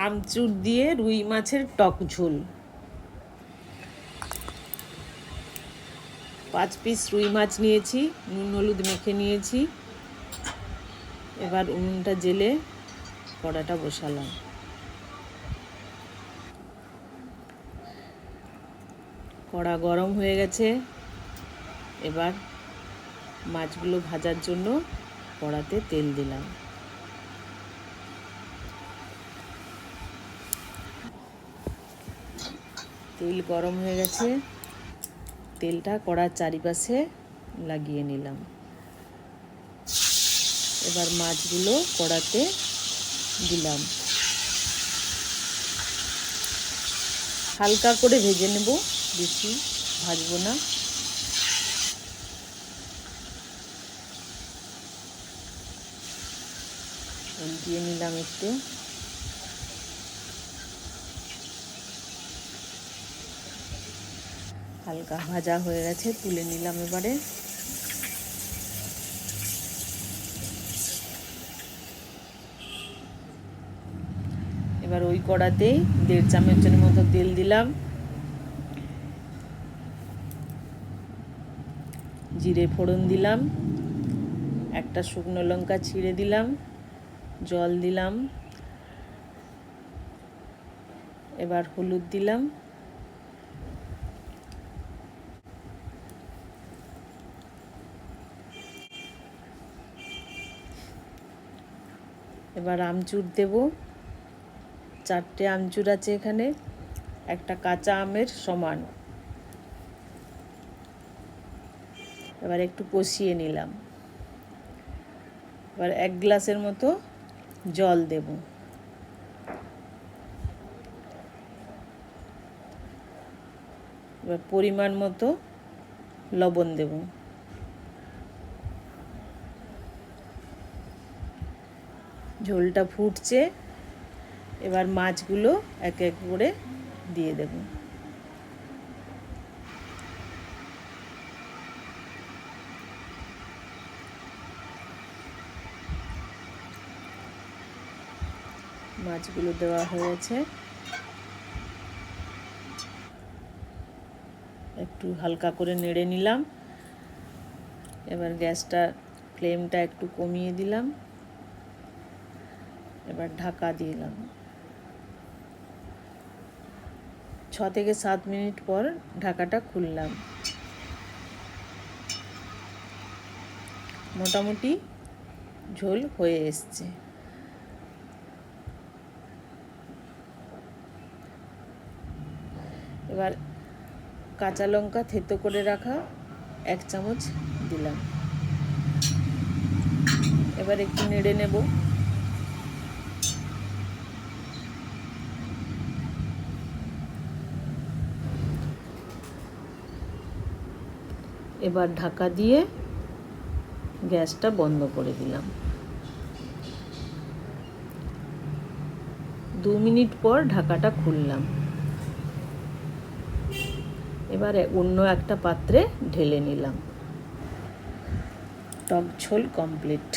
আমচুর দিয়ে রুই মাছের টক ঝোল। 5 পিস রুই মাছ নিয়েছি, নুন হলুদ মেখে নিয়েছি। এবার উনুনটা জ্বেলে কড়াটা বসালাম। কড়া গরম হয়ে গেছে। এবার মাছগুলো ভাজার জন্য কড়াতে তেল দিলাম। তেল গরম হয়ে গেছে, তেলটা কড়ার চারিপাশে লাগিয়ে নিলাম। এবার মাছগুলো কড়াতে দিলাম, হালকা করে ভেজে নেব, বেশি ভাজবো না। উল্টিয়ে নিলাম একটু। হালকা ভাজা হয়ে গেছে, তুলে নিলাম। এবারে ওই কড়াতেই 1.5 চামচের মতো তেল দিলাম। জিরে ফোড়ন দিলাম, একটা শুকনো লঙ্কা ছিঁড়ে দিলাম, জল দিলাম। এবার হলুদ দিলাম, এবার আমচুর দেব। 4টে আমচুর আছে এখানে, একটা কাঁচা আমের সমান। এবার একটু কষিয়ে নিলাম। এবার 1 গ্লাসের মতো জল দেব। এবার পরিমাণ মতো লবণ দেব। ঝোলটা ফুটছে, এবার মাছগুলো এক এক করে দিয়ে দেব। মাছগুলো দেওয়া হয়েছে, একটু হালকা করে নেড়ে নিলাম। এবার গ্যাসটা ফ্লেমটা একটু কমিয়ে দিলাম। এবার ঢাকা দিলাম। 6 থেকে 7 মিনিট পর ঢাকাটা খুললাম। মোটামুটি ঝোল হয়ে এসছে। এবার কাঁচা লঙ্কা থেতো করে রাখা 1 চামচ দিলাম। এবার একটু নেড়ে নেব। এবার ঢাকা দিয়ে গ্যাসটা বন্ধ করে দিলাম। 2 মিনিট পর ঢাকাটা খুললাম। এবারে অন্য একটা পাত্রে ঢেলে নিলাম। টক ঝোল কমপ্লিট।